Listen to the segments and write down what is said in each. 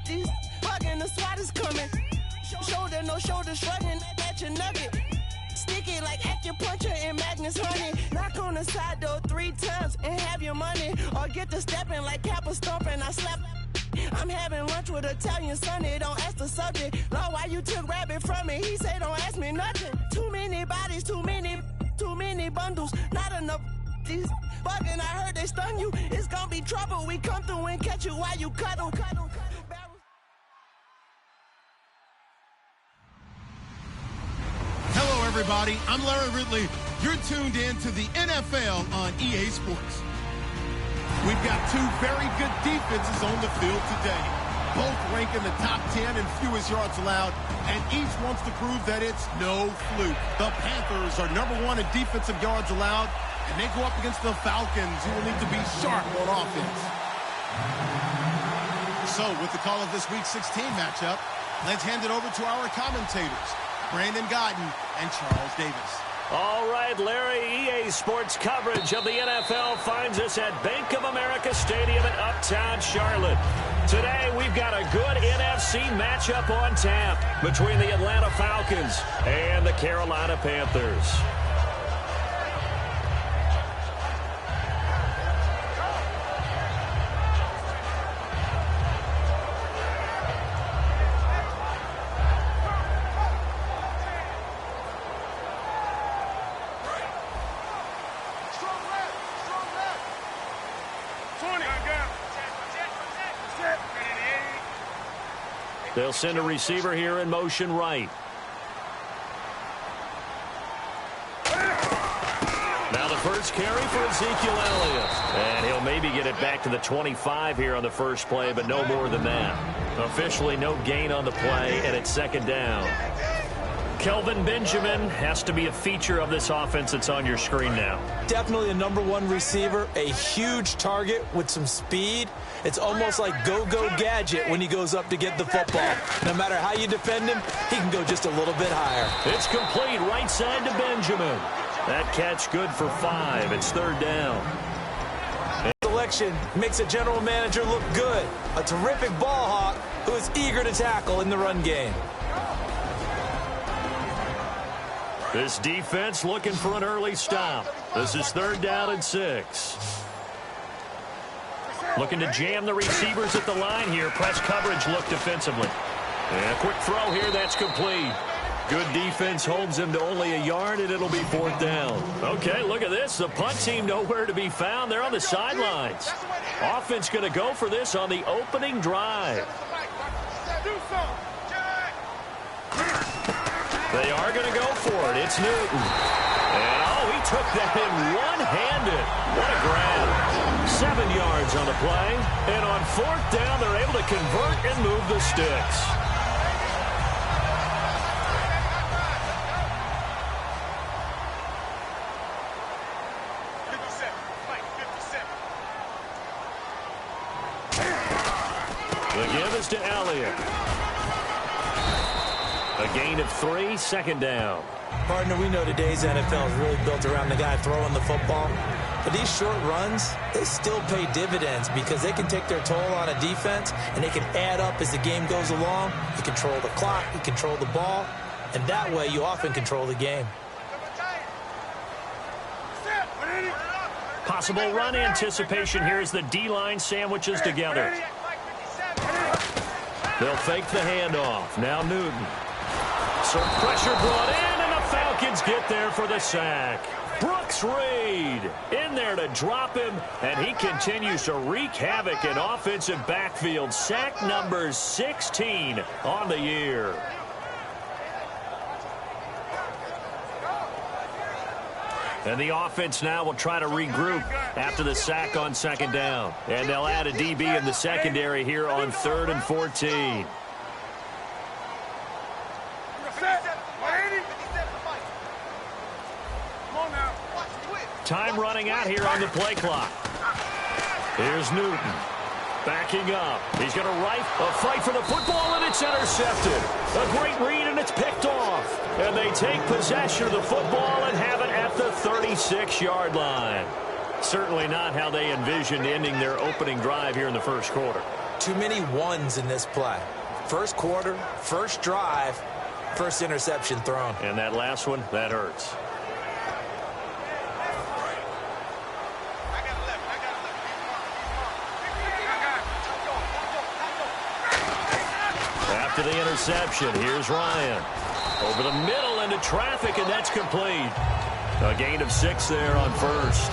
these bugging, the SWAT is coming. Shoulder, no shoulder, shrugging at your nugget. Sticky like acupuncture and Magnus honey. Knock on the side door 3 times and have your money. Or get to stepping like Kappa stomping. I slap. I'm having lunch with Italian Sonny. Don't ask the subject. Lord, why you took rabbit from me? He say don't ask me nothing. Too many bodies, too many bundles. Not enough. These bugging, I heard they stun you. It's gonna be trouble. We come through and catch you while you cuddle. Hello, everybody. I'm Larry Ridley. You're tuned in to the NFL on EA Sports. We've got 2 very good defenses on the field today. Both rank in the top 10 in fewest yards allowed, and each wants to prove that it's no fluke. The Panthers are #1 in defensive yards allowed, and they go up against the Falcons, who will need to be sharp on offense. So, with the call of this Week 16 matchup, let's hand it over to our commentators, Brandon Godden and Charles Davis. All right, Larry, EA Sports coverage of the NFL finds us at Bank of America Stadium in Uptown Charlotte. Today, we've got a good NFC matchup on tap between the Atlanta Falcons and the Carolina Panthers. They'll send a receiver here in motion right. Now the first carry for Ezekiel Elliott. And he'll maybe get it back to the 25 here on the first play, but no more than that. Officially no gain on the play, and it's second down. Kelvin Benjamin has to be a feature of this offense that's on your screen now. Definitely a #1 receiver, a huge target with some speed. It's almost like go-go gadget when he goes up to get the football. No matter how you defend him, he can go just a little bit higher. It's complete right side to Benjamin. That catch good for 5. It's third down. Selection makes a general manager look good. A terrific ball hawk who is eager to tackle in the run game. This defense looking for an early stop. This is third down and 6. Looking to jam the receivers at the line here. Press coverage look defensively. And a quick throw here. That's complete. Good defense holds him to only a yard, and it'll be fourth down. Okay, look at this. The punt team nowhere to be found. They're on the sidelines. Offense going to go for this on the opening drive. They are going to go for it. It's Newton. And, he took that in one-handed. What a grab. 7 yards on the play. And on fourth down, they're able to convert and move the sticks. The give is to Elliott. A gain of 3, second down. Partner, we know today's NFL is really built around the guy throwing the football. But these short runs, they still pay dividends because they can take their toll on a defense, and they can add up as the game goes along. You control the clock, you control the ball, and that way you often control the game. Possible run anticipation here as the D-line sandwiches together. They'll fake the handoff. Now Newton. Some pressure brought in, and the Falcons get there for the sack. Brooks Reed in there to drop him, and he continues to wreak havoc in offensive backfield. Sack number 16 on the year. And the offense now will try to regroup after the sack on second down. And they'll add a DB in the secondary here on 3rd and 14. Time running out here on the play clock. Here's Newton. Backing up. He's going to fight for the football, and it's intercepted. A great read, and it's picked off. And they take possession of the football and have it at the 36-yard line. Certainly not how they envisioned ending their opening drive here in the first quarter. too many ones in this play. First quarter, first drive, first interception thrown. And that last one, that hurts. After the interception, here's Ryan. Over the middle into traffic, and that's complete. A gain of 6 there on first.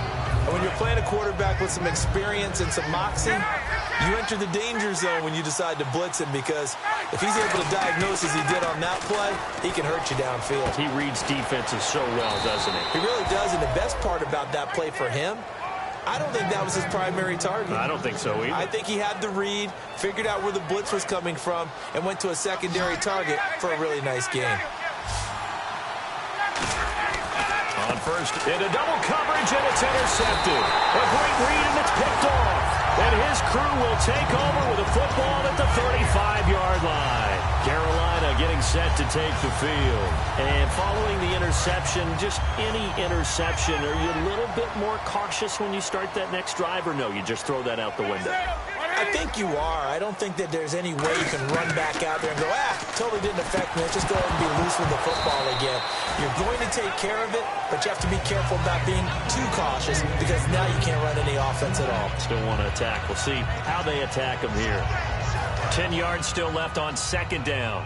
When you're playing a quarterback with some experience and some moxie, you enter the danger zone when you decide to blitz him, because if he's able to diagnose as he did on that play, he can hurt you downfield. He reads defenses so well, doesn't he? He really does, and the best part about that play for him, I don't think that was his primary target. I don't think so either. I think he had the read, figured out where the blitz was coming from, and went to a secondary target for a really nice game. On first, into double coverage, and it's intercepted. A great read, and it's picked off. And his crew will take over with a football at the 35-yard line. Carolina getting set to take the field. And following the interception, just any interception, are you a little bit more cautious when you start that next drive, or no, you just throw that out the window? I think you are. I don't think that there's any way you can run back out there and go, totally didn't affect me. Let's just go ahead and be loose with the football again. You're going to take care of it, but you have to be careful about being too cautious, because now you can't run any offense at all. Still want to attack. We'll see how they attack him here. 10 yards still left on second down.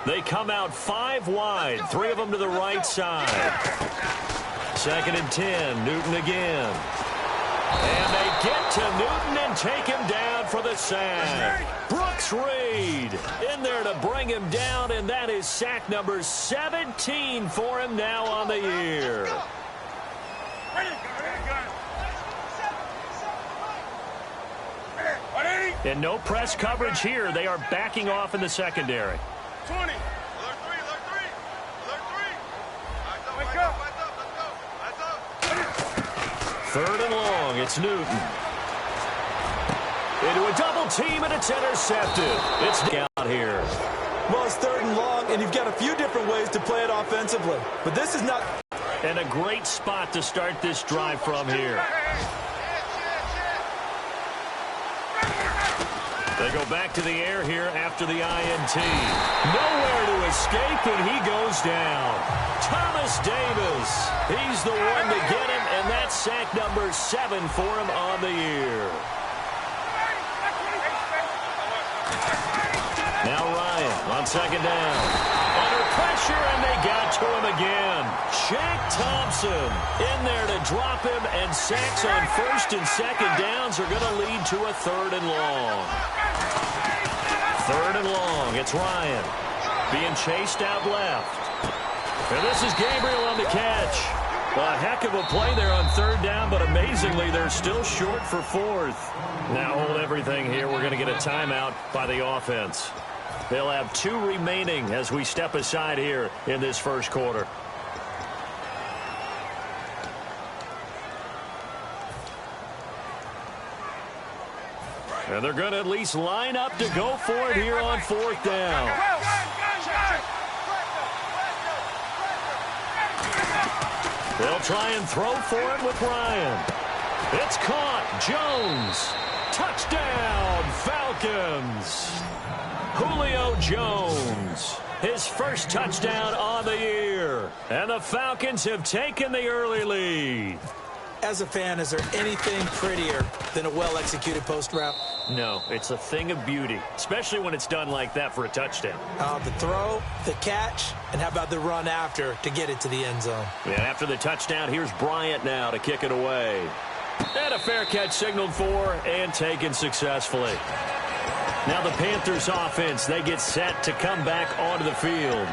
They come out 5 wide, 3 of them to the right side. 2nd and 10, Newton again. And they get to Newton and take him down for the sack. Brooks Reed in there to bring him down, and that is sack number 17 for him now on the year. And no press coverage here. They are backing off in the secondary. 20. Alert 3, alert 3. Alert 3. Wake up. Third and long, it's Newton. Into a double team, and it's intercepted. It's out here. Well, it's 3rd and long, and you've got a few different ways to play it offensively. But this is not... And a great spot to start this drive from here. They go back to the air here after the INT. Nowhere to escape, and he goes down. Thomas Davis, he's the one to get him, and that's sack number 7 for him on the year. Now Ryan on second down. Under pressure, and they got to him again. Shaq Thompson in there to drop him, and sacks on 1st and 2nd downs are going to lead to a 3rd and long. 3rd and long, it's Ryan being chased out left. And this is Gabriel on the catch. A heck of a play there on 3rd down, but amazingly, they're still short for 4th. Now hold everything here. We're going to get a timeout by the offense. They'll have 2 remaining as we step aside here in this first quarter. And they're going to at least line up to go for it here on 4th down. They'll try and throw for it with Ryan. It's caught. Jones. Touchdown, Falcons. Julio Jones. His first touchdown on the year. And the Falcons have taken the early lead. As a fan, is there anything prettier than a well-executed post route? No, it's a thing of beauty, especially when it's done like that for a touchdown. The throw, the catch, and how about the run after to get it to the end zone? Yeah, after the touchdown, here's Bryant now to kick it away. And a fair catch signaled for and taken successfully. Now the Panthers offense, they get set to come back onto the field.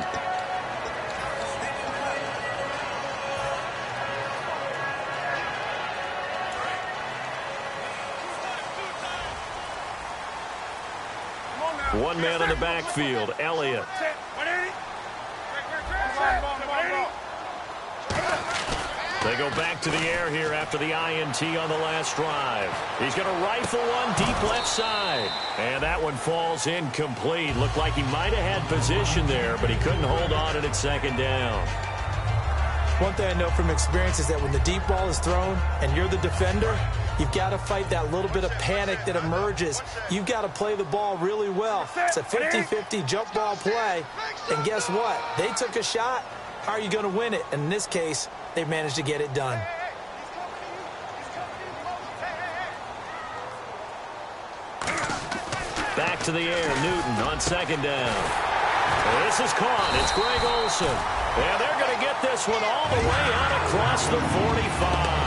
One man in the backfield, Elliott. They go back to the air here after the INT on the last drive. He's going to rifle one deep left side. And that one falls incomplete. Looked like he might have had position there, but he couldn't hold on at 2nd down. One thing I know from experience is that when the deep ball is thrown and you're the defender, You've got to fight that little bit of panic that emerges. You've got to play the ball really well. It's a 50-50 jump ball play. And guess what? They took a shot. How are you going to win it? And in this case, they've managed to get it done. Back to the air, Newton on second down. This is caught. It's Greg Olsen. And they're going to get this one all the way out across the 45.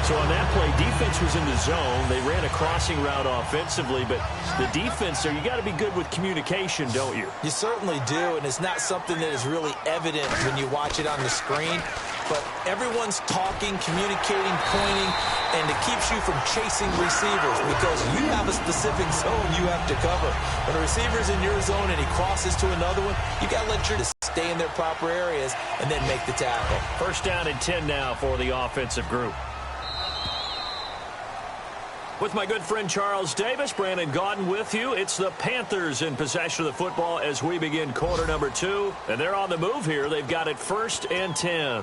So on that play, defense was in the zone. They ran a crossing route offensively, but the defense there, you got to be good with communication, don't you? You certainly do, and it's not something that is really evident when you watch it on the screen. But everyone's talking, communicating, pointing, and it keeps you from chasing receivers because you have a specific zone you have to cover. When a receiver's in your zone and he crosses to another one, you got to let your stay in their proper areas and then make the tackle. First down and 10 now for the offensive group. With my good friend Charles Davis, Brandon Gaudin with you. It's the Panthers in possession of the football as we begin quarter number 2. And they're on the move here. They've got it 1st and 10.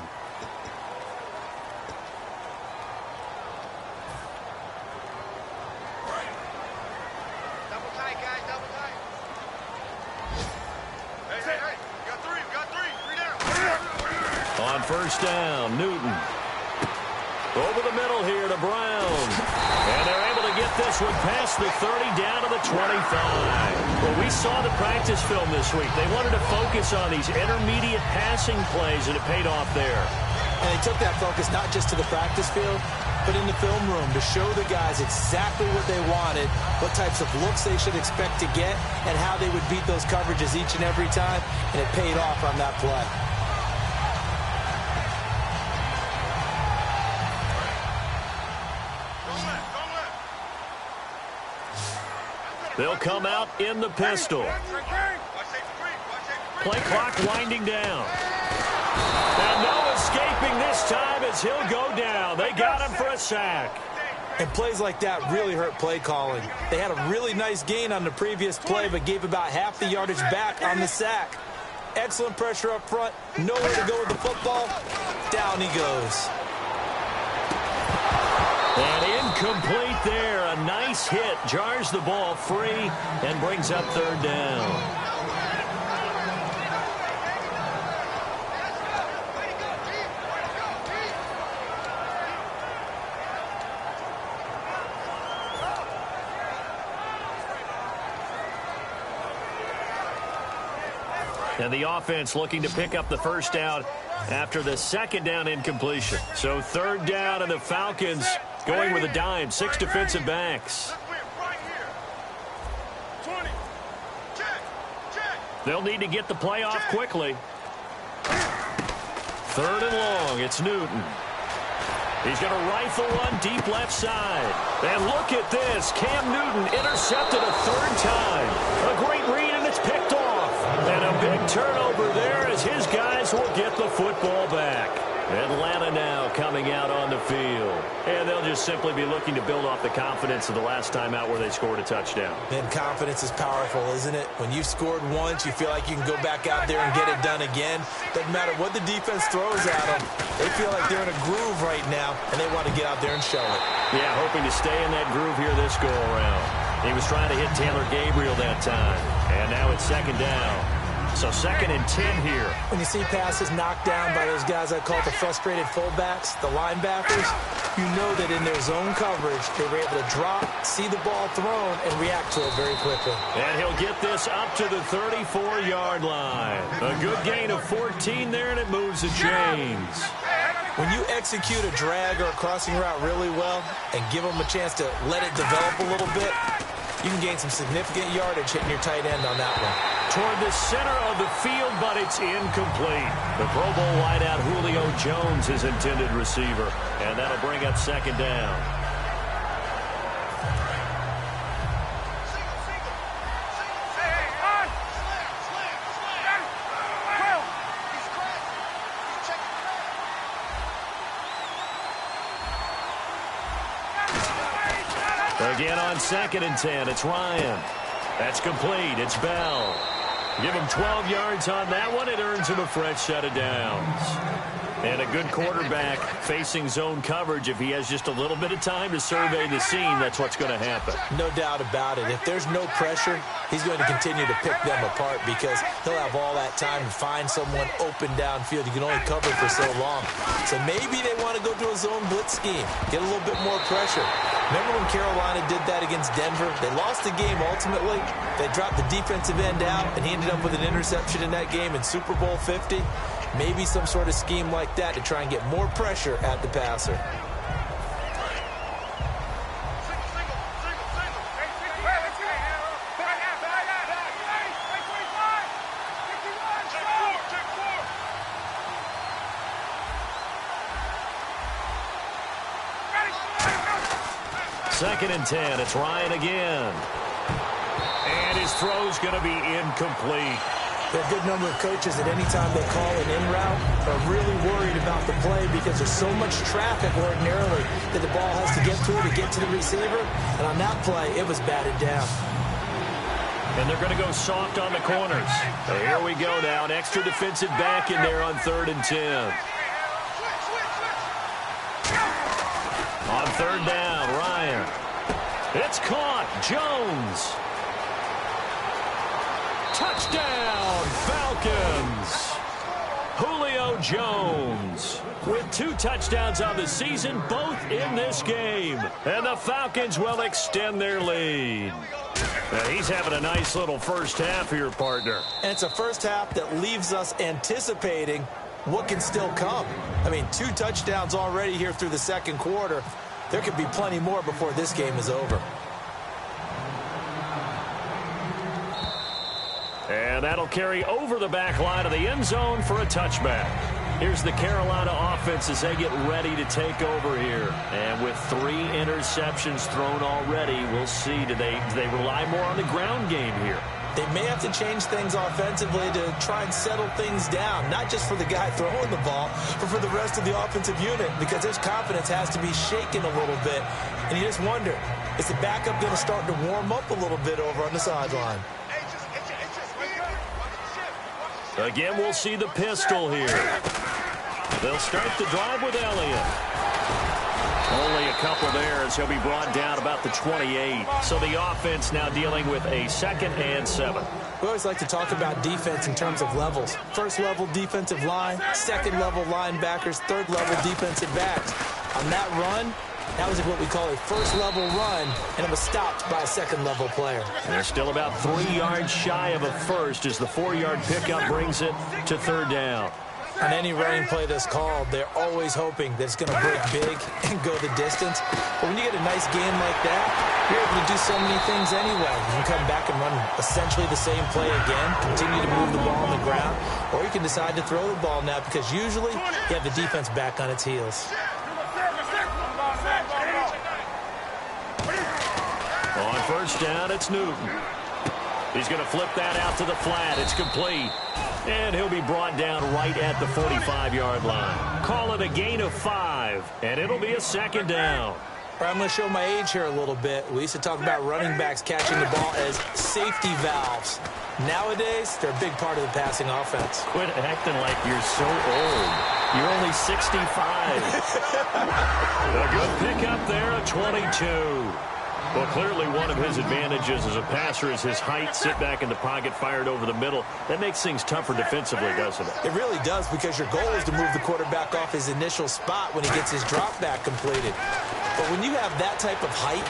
On first down, Newton. Over the middle here to Brown. And they're able to get this one past the 30 down to the 25. Well, we saw the practice film this week. They wanted to focus on these intermediate passing plays, and it paid off there. And they took that focus not just to the practice field, but in the film room to show the guys exactly what they wanted, what types of looks they should expect to get, and how they would beat those coverages each and every time, and it paid off on that play. They'll come out in the pistol. Play clock winding down. And no escaping this time as he'll go down. They got him for a sack. And plays like that really hurt play calling. They had a really nice gain on the previous play, but gave about half the yardage back on the sack. Excellent pressure up front. Nowhere to go with the football. Down he goes. And incomplete there. A nice hit. Jars the ball free and brings up 3rd down. And the offense looking to pick up the first down after the 2nd down incompletion. So 3rd down, and the Falcons going with a dime. 6 defensive backs. They'll need to get the play off quickly. 3rd and long. It's Newton. He's going to rifle one deep left side. And look at this. Cam Newton intercepted a 3rd time. A great read, and it's picked off. And a big turnover there as his guys will get the football back. Atlanta now coming out on the field. And they'll just simply be looking to build off the confidence of the last time out where they scored a touchdown. And confidence is powerful, isn't it? When you've scored once, you feel like you can go back out there and get it done again. Doesn't matter what the defense throws at them. They feel like they're in a groove right now, and they want to get out there and show it. Yeah, hoping to stay in that groove here this go-around. He was trying to hit Taylor Gabriel that time. And now it's 2nd down. So 2nd and 10 here. When you see passes knocked down by those guys I call the frustrated fullbacks, the linebackers, you know that in their zone coverage, they were able to drop, see the ball thrown, and react to it very quickly. And he'll get this up to the 34-yard line. A good gain of 14 there, and it moves the chains. When you execute a drag or a crossing route really well and give them a chance to let it develop a little bit, you can gain some significant yardage hitting your tight end on that one. Toward the center of the field, but it's incomplete. The Pro Bowl wideout Julio Jones, his intended receiver. And that'll bring up 2nd down. Again on 2nd and 10, it's Ryan. That's complete. It's Bell. Give him 12 yards on that one. It earns him a fresh set of downs. And a good quarterback facing zone coverage, if he has just a little bit of time to survey the scene, that's what's going to happen. No doubt about it. If there's no pressure, he's going to continue to pick them apart because he'll have all that time to find someone open downfield. You can only cover for so long. So maybe they want to go to a zone blitz scheme, get a little bit more pressure. Remember when Carolina did that against Denver? They lost the game ultimately. They dropped the defensive end out, and he ended up with an interception in that game in Super Bowl 50. Maybe some sort of scheme like that to try and get more pressure at the passer. Second and 10. It's Ryan again. And his throw's going to be incomplete. There are a good number of coaches that any time they call an in route are really worried about the play because there's so much traffic ordinarily that the ball has to get through to get to the receiver. And on that play, it was batted down. And they're going to go soft on the corners. So here we go now. An extra defensive back in there on 3rd and 10. On 3rd down, Ryan. It's caught. Jones. Touchdown, Falcons. Julio Jones with 2 touchdowns on the season, both in this game. And the Falcons will extend their lead. Now he's having a nice little first half here, partner. And it's a first half that leaves us anticipating what can still come. I mean, 2 touchdowns already here through the second quarter. There could be plenty more before this game is over. And that'll carry over the back line of the end zone for a touchback. Here's the Carolina offense as they get ready to take over here. And with 3 interceptions thrown already, we'll see. Do they rely more on the ground game here? They may have to change things offensively to try and settle things down, not just for the guy throwing the ball, but for the rest of the offensive unit, because his confidence has to be shaken a little bit. And you just wonder, is the backup going to start to warm up a little bit over on the sideline? Again, we'll see the pistol here. They'll start the drive with Elliott. Only a couple there as he'll be brought down about the 28. So the offense now dealing with a 2nd and 7. We always like to talk about defense in terms of levels. First level defensive line, second level linebackers, third level defensive backs. On that run, that was what we call a first level run, and it was stopped by a second level player. And they're still about 3 yards shy of a first as the 4-yard pickup brings it to 3rd down. On any running play that's called, they're always hoping that it's going to break big and go the distance. But when you get a nice game like that, you're able to do so many things anyway. You can come back and run essentially the same play again, continue to move the ball on the ground, or you can decide to throw the ball now because usually you have the defense back on its heels. On 1st down, it's Newton. He's going to flip that out to the flat. It's complete. And he'll be brought down right at the 45-yard line. Call it a gain of 5, and it'll be a 2nd down. I'm going to show my age here a little bit. We used to talk about running backs catching the ball as safety valves. Nowadays, they're a big part of the passing offense. Quit acting like you're so old. You're only 65. A good pickup there, a 22. Well, clearly one of his advantages as a passer is his height. Sit back in the pocket, fired over the middle. That makes things tougher defensively, doesn't it? It really does, because your goal is to move the quarterback off his initial spot when he gets his drop back completed. But when you have that type of height,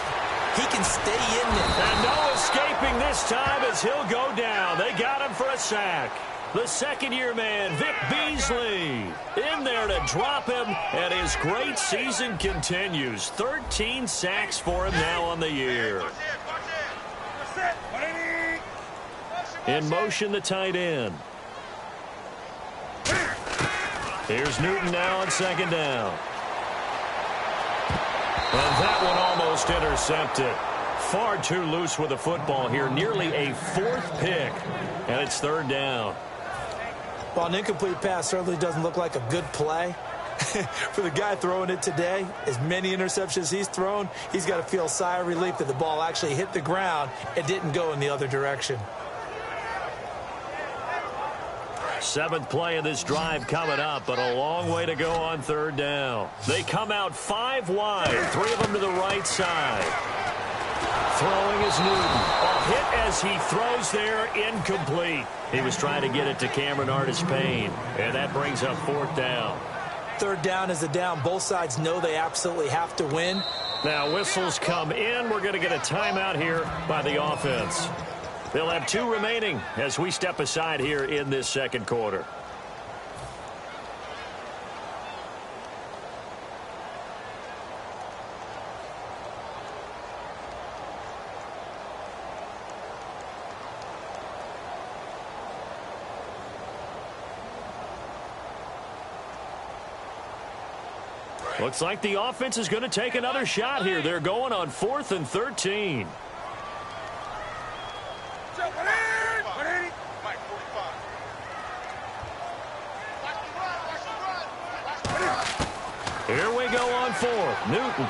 he can stay in there. And no escaping this time as he'll go down. They got him for a sack. The second-year man, Vic Beasley, in there to drop him, and his great season continues. 13 sacks for him now on the year. In motion, the tight end. Here's Newton now on 2nd down. And that one almost intercepted. Far too loose with the football here. Nearly a 4th pick, and it's 3rd down. Well, an incomplete pass certainly doesn't look like a good play. For the guy throwing it today, as many interceptions he's thrown, he's got to feel a sigh of relief that the ball actually hit the ground and didn't go in the other direction. Seventh play of this drive coming up, but a long way to go on third down. They come out 5 wide, 3 of them to the right side. Throwing is Newton. A hit as he throws there, incomplete. He was trying to get it to Cameron Artis-Payne, and that brings up 4th down. Third down is a down. Both sides know they absolutely have to win. Now whistles come in. We're going to get a timeout here by the offense. They'll have 2 remaining as we step aside here in this second quarter. Looks like the offense is going to take another shot here. They're going on 4th and 13. Here we go on 4th. Newton.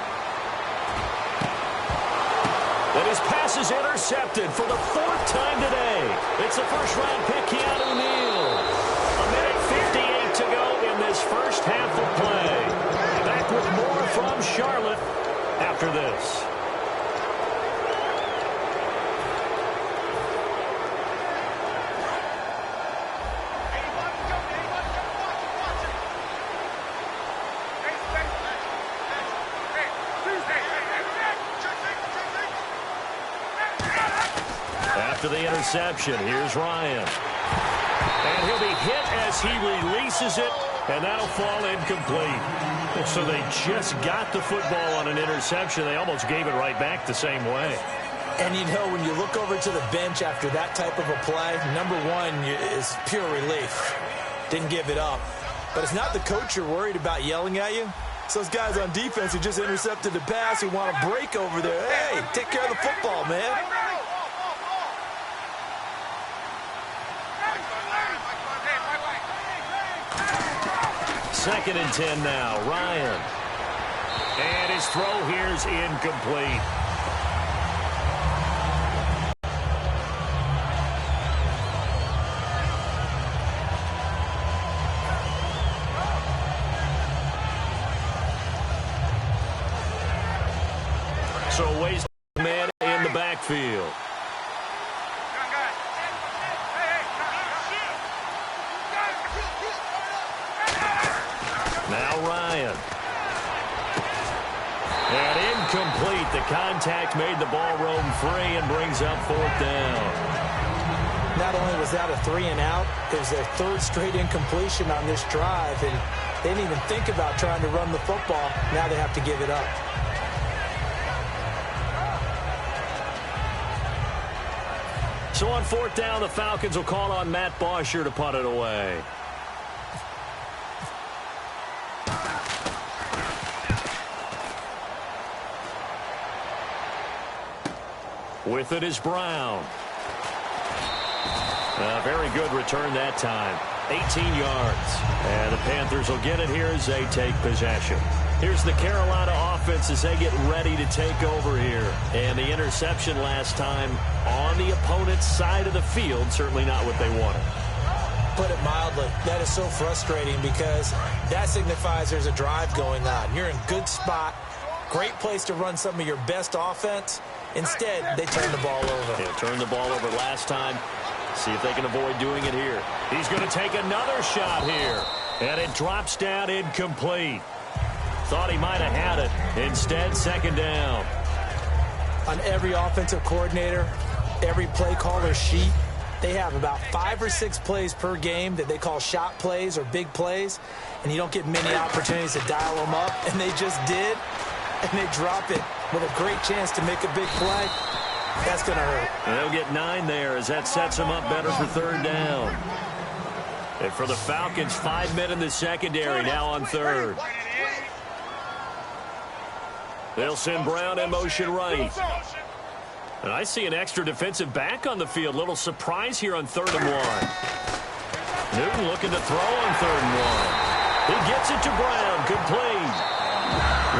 And his pass is intercepted for the 4th time today. It's a first-round pick, Keanu Neal. A minute 58 to go in this first half of play. Back with more from Charlotte after this. After the interception, here's Ryan. And he'll be hit as he releases it, and that'll fall incomplete. So they just got the football on an interception. They almost gave it right back the same way. And you know, when you look over to the bench after that type of a play, number one is pure relief. Didn't give it up. But it's not the coach you're worried about yelling at you. It's those guys on defense who just intercepted the pass who want to break over there. Hey, take care of the football, man. Second and 10 now. Ryan. And his throw here is incomplete. So waste man in the backfield. Now Ryan. And incomplete. The contact made the ball roam free and brings up 4th down. Not only was that a 3-and-out, it was their 3rd straight incompletion on this drive, and they didn't even think about trying to run the football. Now they have to give it up. So on 4th down, the Falcons will call on Matt Bosher to punt it away. With it is Brown. A very good return that time. 18 yards. And the Panthers will get it here as they take possession. Here's the Carolina offense as they get ready to take over here. And the interception last time on the opponent's side of the field, certainly not what they wanted. Put it mildly, that is so frustrating because that signifies there's a drive going on. You're in good spot, great place to run some of your best offense. Instead, they turn the ball over. Yeah, turned the ball over last time. See if they can avoid doing it here. He's going to take another shot here. And it drops down incomplete. Thought he might have had it. Instead, 2nd down. On every offensive coordinator, every play caller sheet, they have about 5 or 6 plays per game that they call shot plays or big plays, and you don't get many opportunities to dial them up, and they just did, and they drop it with a great chance to make a big play. That's going to hurt. They'll get 9 there as that sets them up better for 3rd down. And for the Falcons, 5 men in the secondary now on 3rd. They'll send Brown in motion right. And I see an extra defensive back on the field. Little surprise here on 3rd and 1. Newton looking to throw on 3rd and 1. He gets it to Brown. Complete.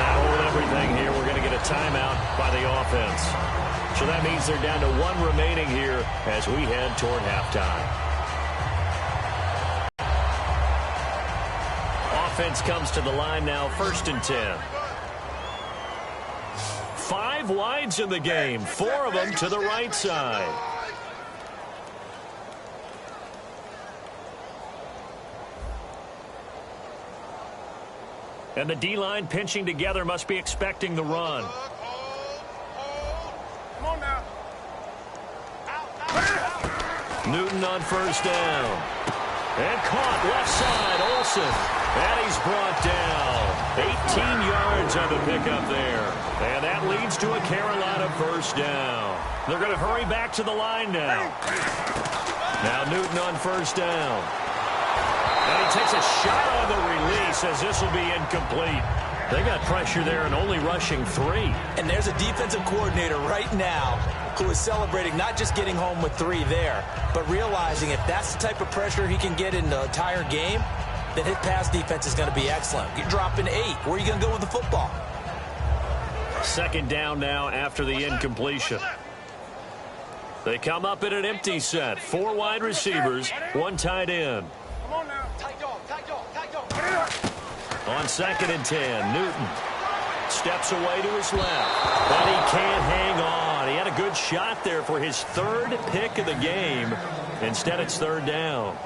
Now with everything here, we're going to get a timeout by the offense. So that means they're down to 1 remaining here as we head toward halftime. offense comes to the line now, 1st and 10. 5 wides in the game, 4 of them to the right side. And the D-line pinching together must be expecting the run. Come on now. Newton on 1st down. And caught left side, Olsen. And he's brought down. 18 yards on the pickup there. And that leads to a Carolina 1st down. They're going to hurry back to the line now. Now Newton on 1st down. And he takes a shot on the release as this will be incomplete. They got pressure there and only rushing 3. And there's a defensive coordinator right now who is celebrating not just getting home with 3 there, but realizing if that's the type of pressure he can get in the entire game, then his pass defense is going to be excellent. You're dropping 8. Where are you going to go with the football? 2nd down now after the incompletion. They come up in an empty set. 4 wide receivers, 1 tight end. Come on now. Tight dog. On 2nd and 10, Newton steps away to his left, but he can't hang on. He had a good shot there for his 3rd pick of the game. Instead, it's 3rd down.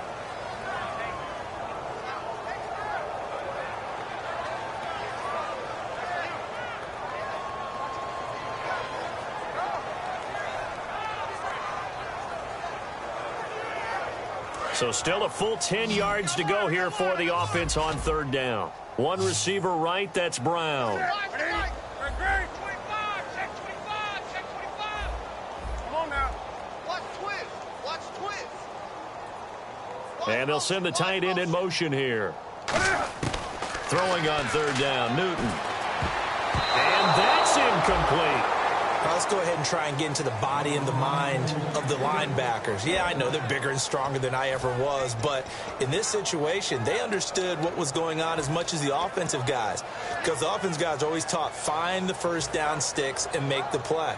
So still a full 10 yards to go here for the offense on 3rd down. 1 receiver right, that's Brown. Check 25. Come on now. Watch twist. And they'll send the tight end in motion here. Throwing on 3rd down, Newton. And that's incomplete. Now let's go ahead and try and get into the body and the mind of the linebackers. Yeah, I know they're bigger and stronger than I ever was, but in this situation, they understood what was going on as much as the offensive guys, because the offensive guys are always taught, find the 1st down sticks and make the play.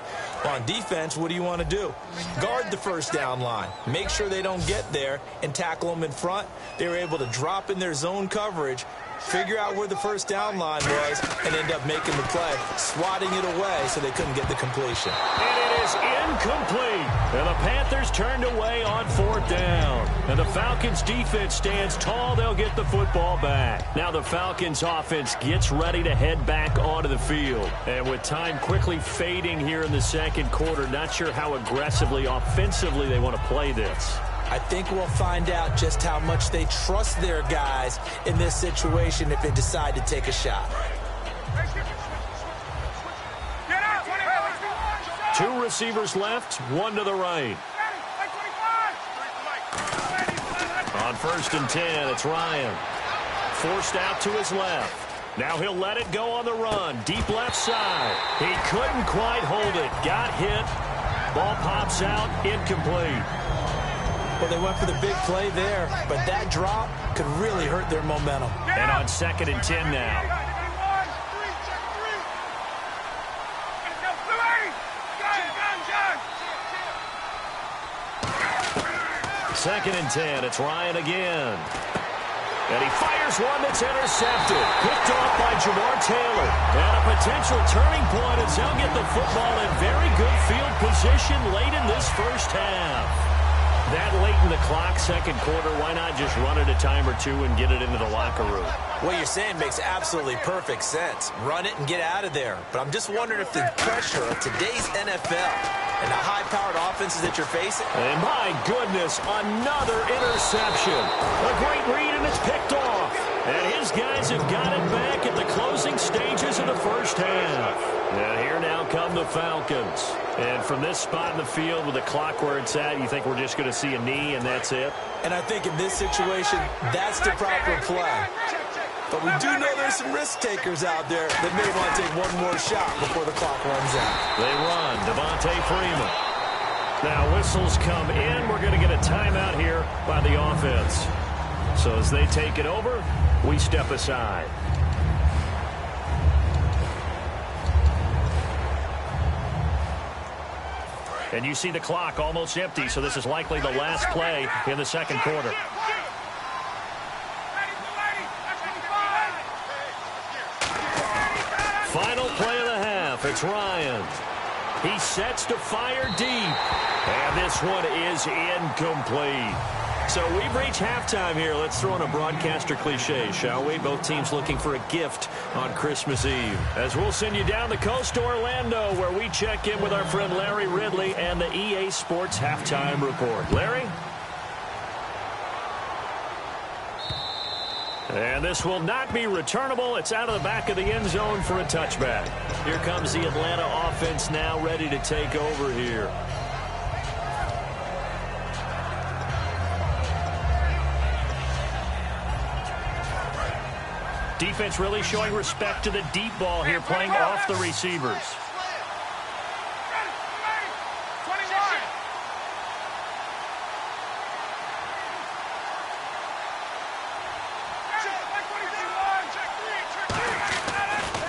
On defense, what do you want to do? Guard the 1st down line. Make sure they don't get there and tackle them in front. They were able to drop in their zone coverage, figure out where the 1st down line was, and end up making the play, swatting it away so they couldn't get the completion. And it is incomplete. And the Panthers turned away on 4th down. And the Falcons defense stands tall. They'll get the football back. Now the Falcons offense gets ready to head back onto the field. And with time quickly fading here in the 2nd quarter, not sure how aggressively, offensively they want to play this. I think we'll find out just how much they trust their guys in this situation if they decide to take a shot. 2 receivers left, 1 to the right. On 1st and 10, it's Ryan. Forced out to his left. Now he'll let it go on the run. Deep left side. He couldn't quite hold it. Got hit. Ball pops out. Incomplete. Well, they went for the big play there, but that drop could really hurt their momentum. And on 2nd and 10 now. 2nd and 10, it's Ryan again. And he fires one that's intercepted. Picked off by Jamar Taylor. And a potential turning point as they'll get the football in very good field position late in this 1st half. That late in the clock, 2nd quarter, why not just run it a time or 2 and get it into the locker room? What you're saying makes absolutely perfect sense. Run it and get out of there. But I'm just wondering if the pressure of today's NFL and the high-powered offenses that you're facing. And my goodness, another interception. A great read, and it's picked off. And his guys have got it back at the closing stages of the 1st half. And here now come the Falcons. And from this spot in the field with the clock where it's at, you think we're just going to see a knee and that's it? And I think in this situation, that's the proper play. But we do know there's some risk takers out there that may want to take one more shot before the clock runs out. They run. Devontae Freeman. Now whistles come in. We're going to get a timeout here by the offense. So as they take it over, we step aside. And you see the clock almost empty, so this is likely the last play in the 2nd quarter. It's Ryan. He sets to fire deep. And this one is incomplete. So we've reached halftime here. Let's throw in a broadcaster cliche, shall we? Both teams looking for a gift on Christmas Eve. As we'll send you down the coast to Orlando, where we check in with our friend Larry Ridley and the EA Sports Halftime Report. Larry? And this will not be returnable. It's out of the back of the end zone for a touchback. Here comes the Atlanta offense now ready to take over here. Defense really showing respect to the deep ball here, playing off the receivers.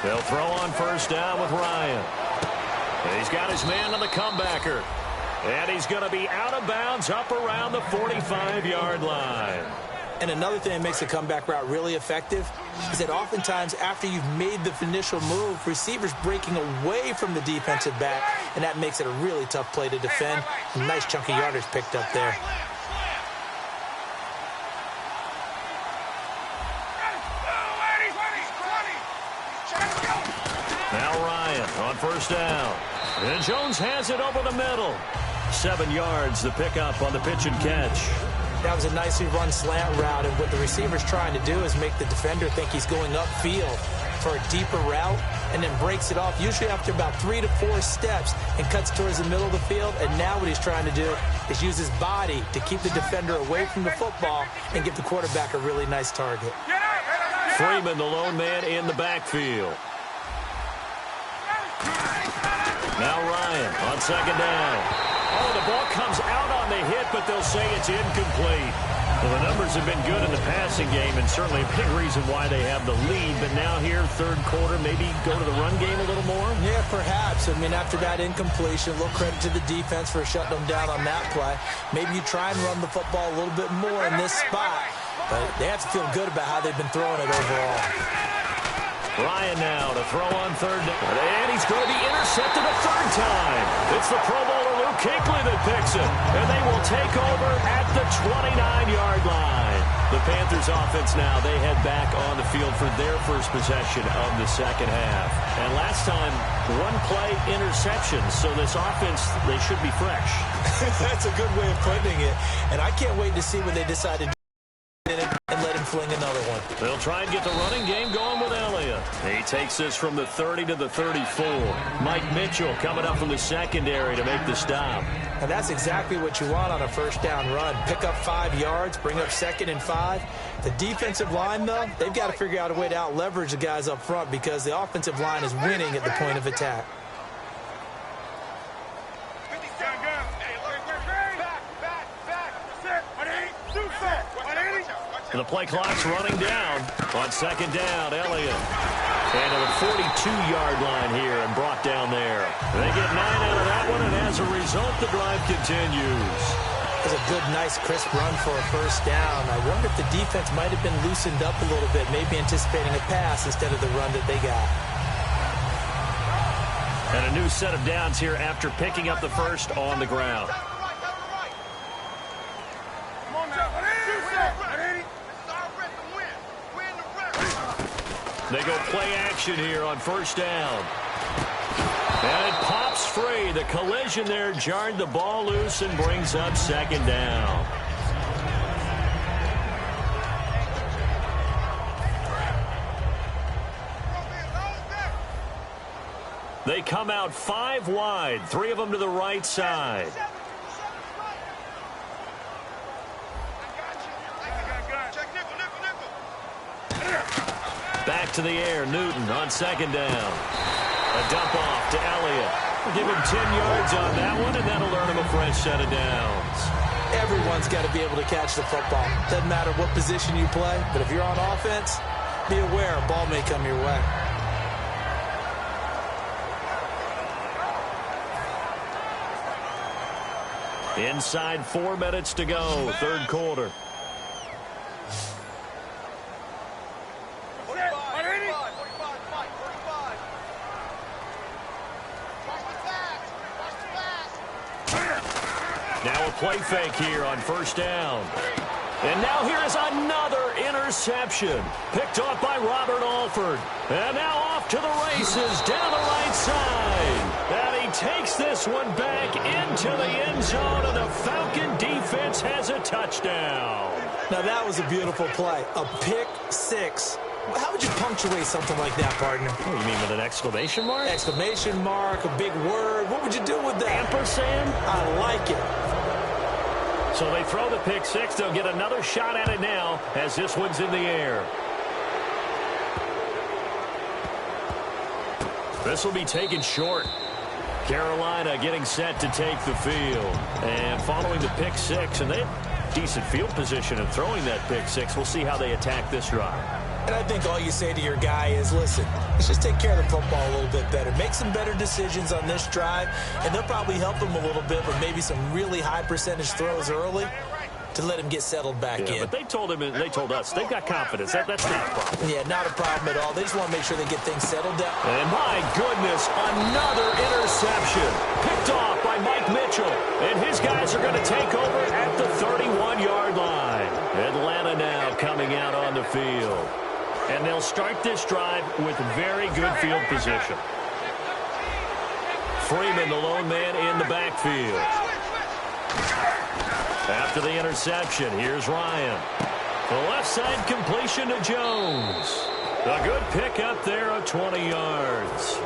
They'll throw on first down with Ryan. And he's got his man on the comebacker. And he's going to be out of bounds up around the 45-yard line. And another thing that makes the comeback route really effective is that oftentimes after you've made the initial move, receivers breaking away from the defensive back, and that makes it a really tough play to defend. A nice chunk of yardage picked up there. Now Ryan on first down. And Jones has it over the middle. 7 yards, the pickup on the pitch and catch. That was a nicely run slant route, and what the receiver's trying to do is make the defender think he's going upfield for a deeper route, and then breaks it off, usually after about 3 to 4 steps, and cuts towards the middle of the field. And now what he's trying to do is use his body to keep the defender away from the football and give the quarterback a really nice target. Freeman, the lone man in the backfield. Now Ryan on second down. Oh, the ball comes out on the hit, but they'll say it's incomplete. Well, the numbers have been good in the passing game, and certainly a big reason why they have the lead. But now here, third quarter, maybe go to the run game a little more? Yeah, perhaps. I mean, after that incompletion, a little credit to the defense for shutting them down on that play. Maybe you try and run the football a little bit more in this spot. But they have to feel good about how they've been throwing it overall. Ryan now to throw on third down. And he's going to be intercepted a third time. It's the Pro Bowler Luke Kuechly that picks it. And they will take over at the 29-yard line. The Panthers offense now, they head back on the field for their first possession of the second half. And last time, one play interception. So this offense, they should be fresh. That's a good way of putting it. And I can't wait to see when they decide to do it and let him fling another one. They'll try and get the running game going with Elliott. He takes this from the 30 to the 34. Mike Mitchell coming up from the secondary to make the stop. And that's exactly what you want on a first down run. Pick up 5 yards, bring up 2nd and 5. The defensive line, though, they've got to figure out a way to out-leverage the guys up front because the offensive line is winning at the point of attack. And the play clock's running down on second down. Elliott. And to the 42-yard line here and brought down there. They get 9 out of that one, and as a result, the drive continues. It's a good, nice, crisp run for a first down. I wonder if the defense might have been loosened up a little bit, maybe anticipating a pass instead of the run that they got. And a new set of downs here after picking up the first on the ground. They go play action here on first down. And it pops free. The collision there jarred the ball loose and brings up second down. They come out 5 wide, 3 of them to the right side. Back to the air, Newton on second down. A dump off to Elliott. We'll give him 10 yards on that one, and that'll earn him a fresh set of downs. Everyone's got to be able to catch the football. Doesn't matter what position you play, but if you're on offense, be aware a ball may come your way. Inside 4 minutes to go, third quarter. Now a play fake here on first down. And now here is another interception. Picked off by Robert Alford. And now off to the races down the right side. And he takes this one back into the end zone, and the Falcon defense has a touchdown. Now that was a beautiful play. A pick six. How would you punctuate something like that, partner? Oh, you mean with an exclamation mark? Exclamation mark, a big word. What would you do with that? Ampersand? I like it. So they throw the pick six. They'll get another shot at it now as this one's in the air. This will be taken short. Carolina getting set to take the field. And following the pick six, and they have decent field position in throwing that pick six. We'll see how they attack this drive. And I think all you say to your guy is, listen, let's just take care of the football a little bit better. Make some better decisions on this drive, and they'll probably help him a little bit with maybe some really high percentage throws early to let him get settled back in. But they told him, and they told us, they've got confidence. That's not a problem. Yeah, not a problem at all. They just want to make sure they get things settled down. And my goodness, another interception. Picked off by Mike Mitchell. And his guys are going to take over at the 31-yard line. Atlanta now coming out on the field. And they'll start this drive with very good field position. Freeman, the lone man in the backfield. After the interception, here's Ryan. The left side completion to Jones. A good pick up there of 20 yards.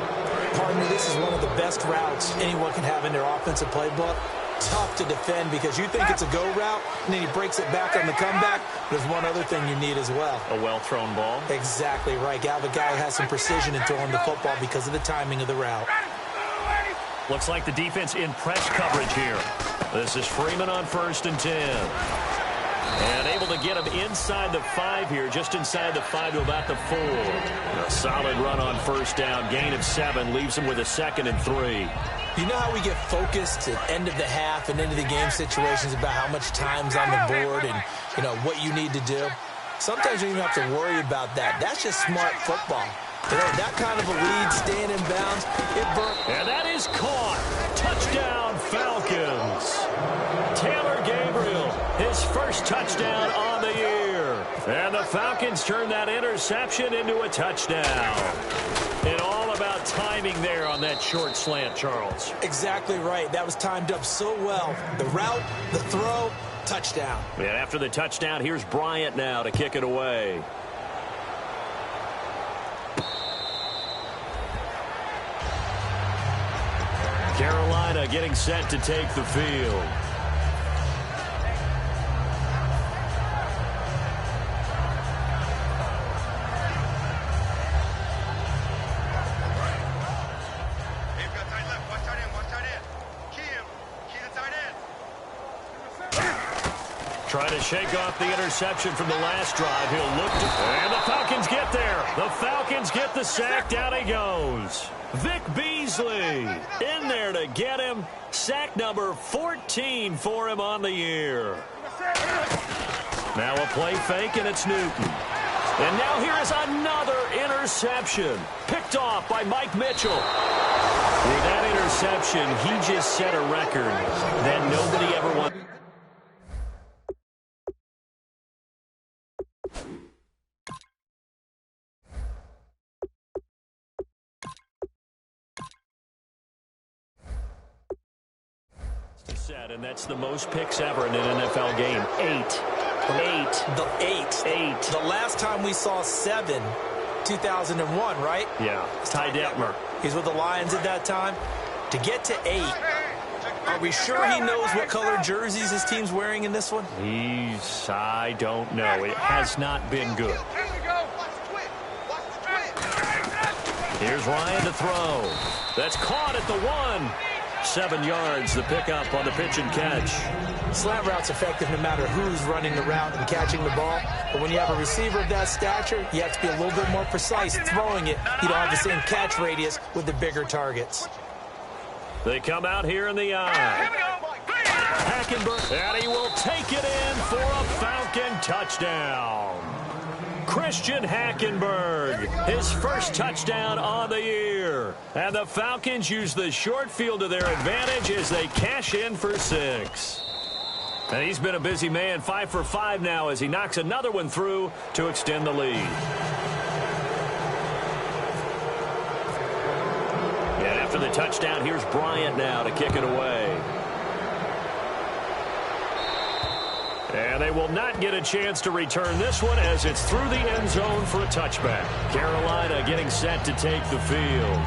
Pardon me, this is one of the best routes anyone can have in their offensive playbook. Tough to defend because you think it's a go route, and then he breaks it back on the comeback. There's one other thing you need as well. A well-thrown ball. Exactly right. You have a guy who has some precision in throwing the football because of the timing of the route. Looks like the defense in press coverage here. This is Freeman on 1st and 10. And able to get him inside the 5 here, just inside the 5 to about the 4. A solid run on first down. Gain of 7 leaves him with a 2nd and 3. You know how we get focused at end of the half and end of the game situations about how much time's on the board and, you know, what you need to do? Sometimes you don't even have to worry about that. That's just smart football. You know, that kind of a lead, staying in bounds, it burnt. And that is caught. Touchdown, Falcons. Taylor Gabriel, his first touchdown on the year. And the Falcons turn that interception into a touchdown. And all about timing there on that short slant, Charles. Exactly right. That was timed up so well. The route, the throw, touchdown. And after the touchdown, here's Bryant now to kick it away. Carolina getting set to take the field. Trying to shake off the interception from the last drive. He'll look to... And the Falcons get there. The Falcons get the sack. Down he goes. Vic Beasley in there to get him. Sack number 14 for him on the year. Now a play fake, and it's Newton. And now here is another interception. Picked off by Mike Mitchell. With that interception, he just set a record that nobody ever won. And that's the most picks ever in an NFL game. 8. The last time we saw 7, 2001, right? Yeah. Ty Detmer. He's with the Lions at that time. To get to 8, are we sure he knows what color jerseys his team's wearing in this one? I don't know. It has not been good. Here's Ryan to throw. That's caught at the 1. 7 yards, the pickup on the pitch and catch. Slant route's effective no matter who's running the route and catching the ball. But when you have a receiver of that stature, you have to be a little bit more precise throwing it. You don't have the same catch radius with the bigger targets. They come out here in the eye. Hackenberg, and he will take it in for a Falcon touchdown. Christian Hackenberg, his first touchdown on the year. And the Falcons use the short field to their advantage as they cash in for 6. And he's been a busy man, 5 for 5 now as he knocks another one through to extend the lead. And after the touchdown, here's Bryant now to kick it away. And they will not get a chance to return this one as it's through the end zone for a touchback. Carolina getting set to take the field.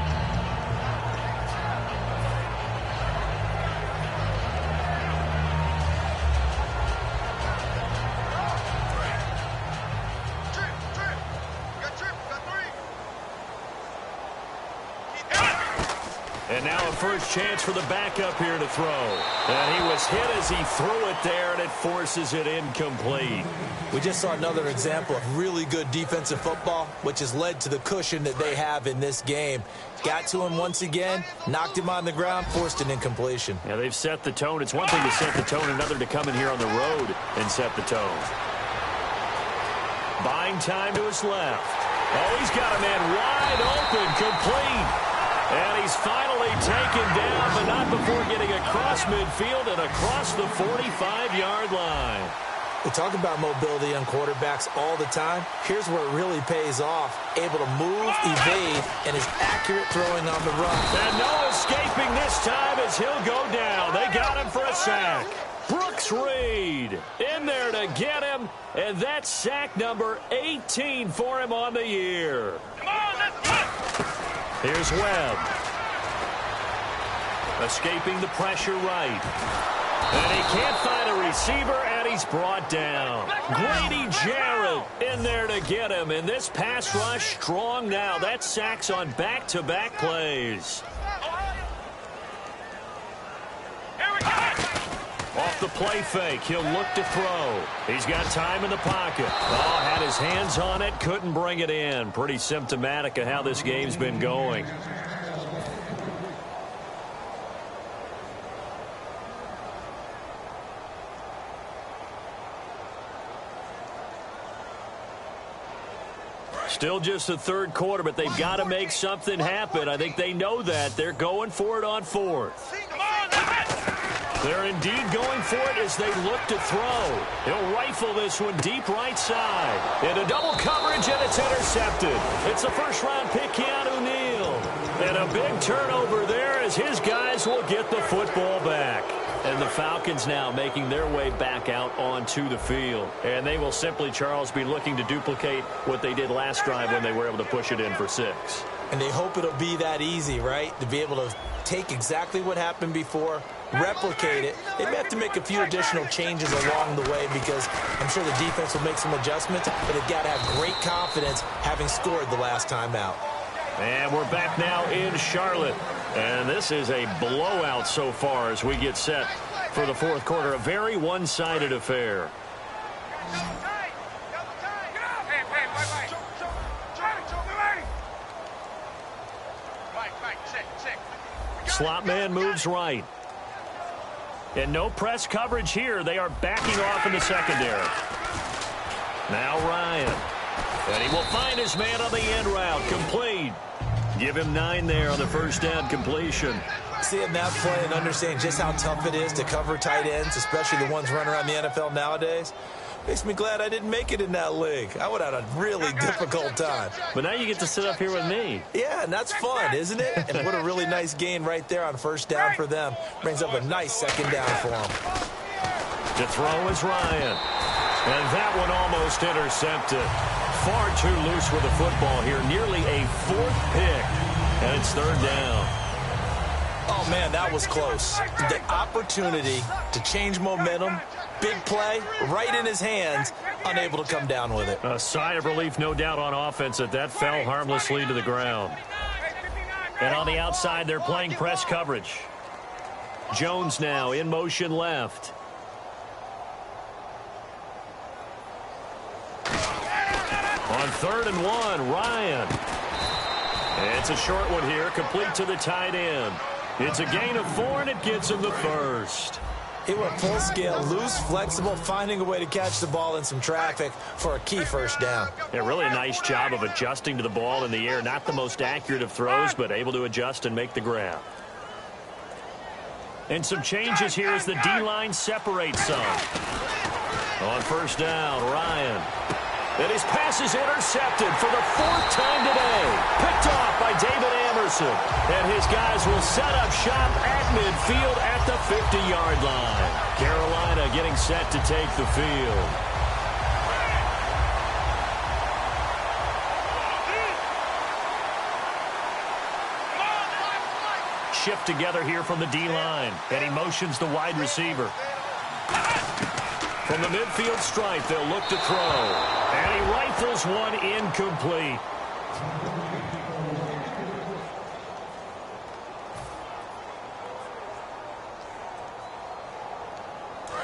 And now a first chance for the backup here to throw. And he was hit as he threw it there, and it forces it incomplete. We just saw another example of really good defensive football, which has led to the cushion that they have in this game. Got to him once again, knocked him on the ground, forced an incompletion. Yeah, they've set the tone. It's one thing to set the tone, another to come in here on the road and set the tone. Buying time to his left. Oh, he's got a man wide open, complete. And he's finally taken down, but not before getting across midfield and across the 45-yard line. We talk about mobility on quarterbacks all the time. Here's where it really pays off. Able to move, evade, and is accurate throwing on the run. And no escaping this time as he'll go down. They got him for a sack. Brooks Reed in there to get him, and that's sack number 18 for him on the year. Come on, let's go! Here's Webb. Escaping the pressure right. And he can't find a receiver, and he's brought down. Grady Jarrett in there to get him. And this pass rush strong now. That's sacks on back-to-back plays. Here we go! Off the play fake, he'll look to throw. He's got time in the pocket. Oh, had his hands on it, couldn't bring it in. Pretty symptomatic of how this game's been going. Still just the third quarter, but they've got to make something happen. I think they know that. They're going for it on fourth. Come on, let's go! They're indeed going for it as they look to throw. He'll rifle this one deep right side. Into double coverage, and it's intercepted. It's a first-round pick, Keanu Neal. And a big turnover there as his guys will get the football back. And the Falcons now making their way back out onto the field. And they will simply, Charles, be looking to duplicate what they did last drive when they were able to push it in for 6. And they hope it'll be that easy, right? To be able to take exactly what happened before, replicate it. They may have to make a few additional changes along the way because I'm sure the defense will make some adjustments, but they've got to have great confidence having scored the last time out. And we're back now in Charlotte. And this is a blowout so far as we get set for the fourth quarter. A very one-sided affair. Slot man moves right. And no press coverage here. They are backing off in the secondary. Now Ryan. And he will find his man on the end route. Complete. Give him 9 there on the first down completion. Seeing that play and understanding just how tough it is to cover tight ends, especially the ones running around the NFL nowadays, makes me glad I didn't make it in that league. I would have had a really difficult time. But now you get to sit up here with me. Yeah, and that's fun, isn't it? And what a really nice gain right there on first down for them. Brings up a nice second down for them. To throw is Ryan. And that one almost intercepted. Far too loose with the football here. Nearly a 4th pick. And it's 3rd down. Oh, man, that was close. The opportunity to change momentum, big play, right in his hands, unable to come down with it. A sigh of relief, no doubt, on offense that fell harmlessly to the ground. And on the outside, they're playing press coverage. Jones now in motion left. On 3rd and 1, Ryan. It's a short one here, complete to the tight end. It's a gain of 4, and it gets him the first. He went full scale, loose, flexible, finding a way to catch the ball in some traffic for a key first down. Yeah, really a nice job of adjusting to the ball in the air. Not the most accurate of throws, but able to adjust and make the grab. And some changes here as the D-line separates some. On first down, Ryan. And his pass is intercepted for the 4th time today. Picked off by David Amerson. And his guys will set up shop at midfield at the 50-yard line. Carolina getting set to take the field. Shift together here from the D-line. And he motions the wide receiver. From the midfield stripe, they'll look to throw. And he rifles one incomplete.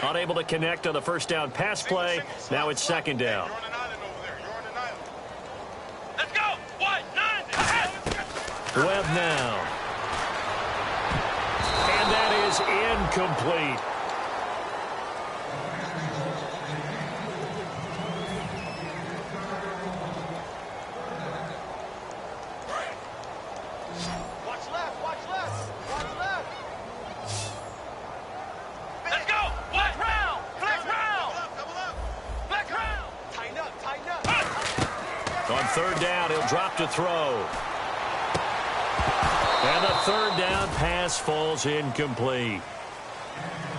Unable to connect on the first down pass play. Now it's second down. Let's go. 1-9. Webb now. And that is incomplete. Watch left. Watch left. Watch left. Let's go. Black round. Black round. Double up. Black round. Tighten up. Tighten up. On third down, he'll drop to throw. And the third down pass falls incomplete.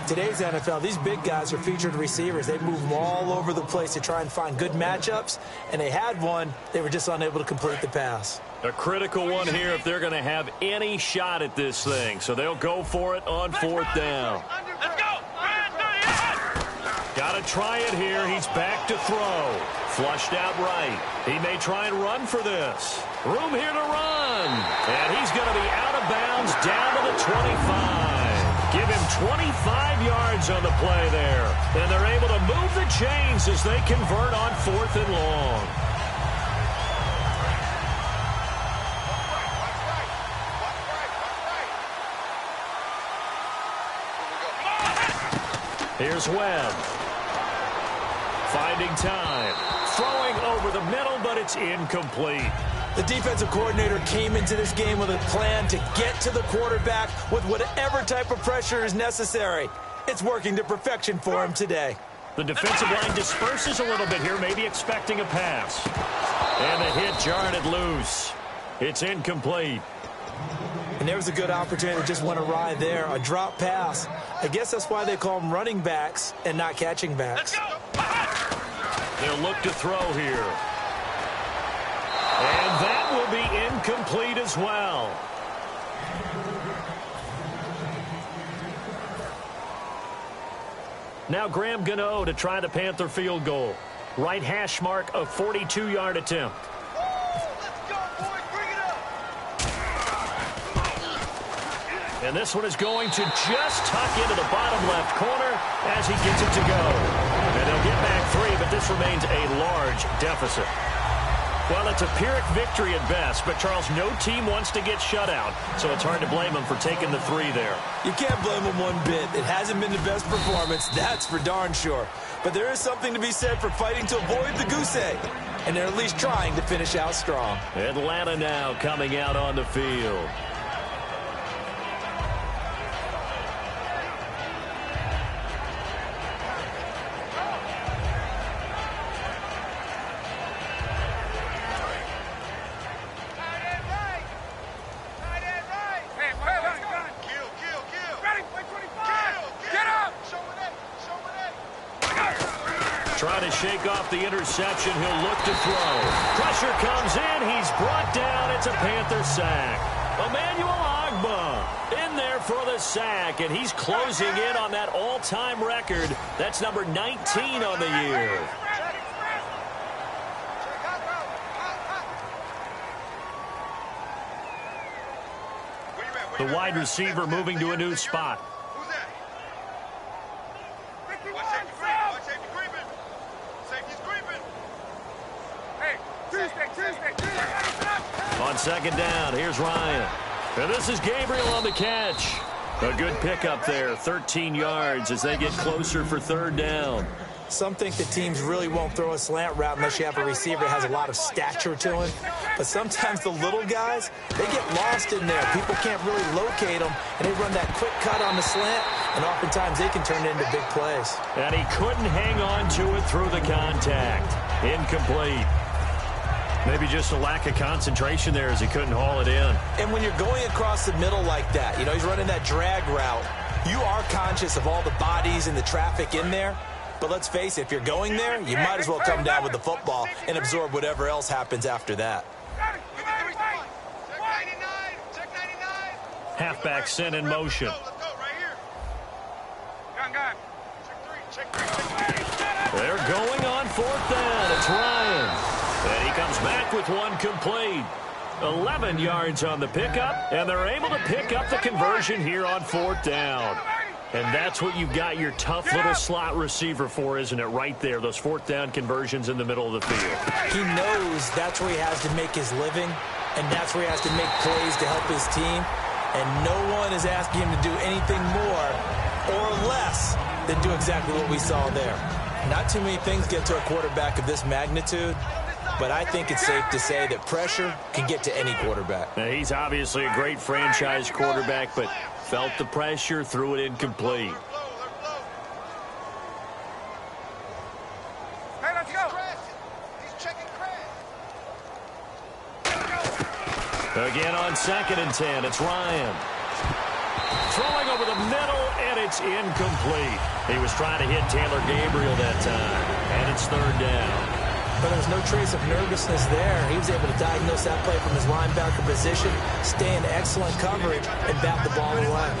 Today's NFL, these big guys are featured receivers. They move them all over the place to try and find good matchups, and they had one. They were just unable to complete the pass. A critical one here if they're going to have any shot at this thing. So they'll go for it on fourth down. Let's go. Got to try it here. He's back to throw. Flushed out right. He may try and run for this. Room here to run. And he's going to be out of bounds down to the 25. Give him 25 yards on the play there. And they're able to move the chains as they convert on 4th and long. Here's Webb. Finding time. Throwing over the middle, but it's incomplete. The defensive coordinator came into this game with a plan to get to the quarterback with whatever type of pressure is necessary. It's working to perfection for him today. The defensive line disperses a little bit here, maybe expecting a pass. And the hit jarred it loose. It's incomplete. And there was a good opportunity that just went awry there, a drop pass. I guess that's why they call them running backs and not catching backs. They'll look to throw here. And that will be incomplete as well. Now Graham Gano to try the Panther field goal. Right hash mark, a 42-yard attempt. And this one is going to just tuck into the bottom left corner as he gets it to go. And they'll get back 3, but this remains a large deficit. Well, it's a Pyrrhic victory at best, but, Charles, no team wants to get shut out, so it's hard to blame them for taking the 3 there. You can't blame them one bit. It hasn't been the best performance, that's for darn sure. But there is something to be said for fighting to avoid the goose egg, and they're at least trying to finish out strong. Atlanta now coming out on the field. Trying to shake off the interception. He'll look to throw. Pressure comes in. He's brought down. It's a Panther sack. Emmanuel Ogbah in there for the sack, and he's closing in on that all-time record. That's number 19 on the year. The wide receiver moving to a new spot. On second down, here's Ryan. And this is Gabriel on the catch. A good pickup there, 13 yards as they get closer for third down. Some think the teams really won't throw a slant route unless you have a receiver that has a lot of stature to him. But sometimes the little guys, they get lost in there. People can't really locate them, and they run that quick cut on the slant, and oftentimes they can turn it into big plays. And he couldn't hang on to it through the contact. Incomplete. Maybe just a lack of concentration there as he couldn't haul it in. And when you're going across the middle like that, you know, he's running that drag route, you are conscious of all the bodies and the traffic in there. But let's face it, if you're going there, you might as well come down with the football and absorb whatever else happens after that. Halfback sent in motion. They're going on 4th down. It's Ryan. And he comes back with one complete. 11 yards on the pickup, and they're able to pick up the conversion here on 4th down. And that's what you've got your tough little slot receiver for, isn't it? Right there, those 4th down conversions in the middle of the field. He knows that's where he has to make his living, and that's where he has to make plays to help his team. And no one is asking him to do anything more or less than do exactly what we saw there. Not too many things get to a quarterback of this magnitude, but I think it's safe to say that pressure can get to any quarterback. Now, he's obviously a great franchise quarterback, but felt the pressure, threw it incomplete. Hey, let's go. Again on 2nd and 10, it's Ryan. Throwing over the middle, and it's incomplete. He was trying to hit Taylor Gabriel that time, and it's 3rd down. But there was no trace of nervousness there. He was able to diagnose that play from his linebacker position, stay in excellent coverage, and bat the ball away.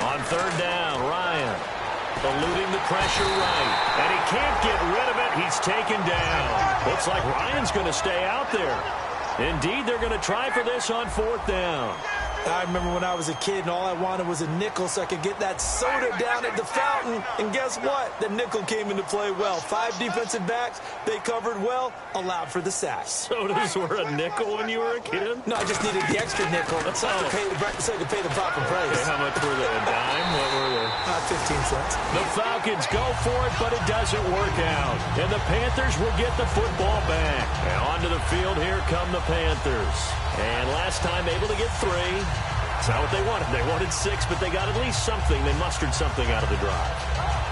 On 3rd down, Ryan eluding the pressure right, and he can't get rid of it. He's taken down. Looks like Ryan's going to stay out there. Indeed, they're going to try for this on 4th down. I remember when I was a kid and all I wanted was a nickel so I could get that soda down at the fountain. And guess what? The nickel came into play well. 5 defensive backs, they covered well, allowed for the sack. Sodas were a nickel when you were a kid? No, I just needed the extra nickel so I could pay the proper price. Okay, how much were they? A dime? What were they? 15 cents. The Falcons go for it, but it doesn't work out. And the Panthers will get the football back. And onto the field, here come the Panthers. And last time able to get 3. It's not what they wanted. They wanted 6, but they got at least something. They mustered something out of the drive.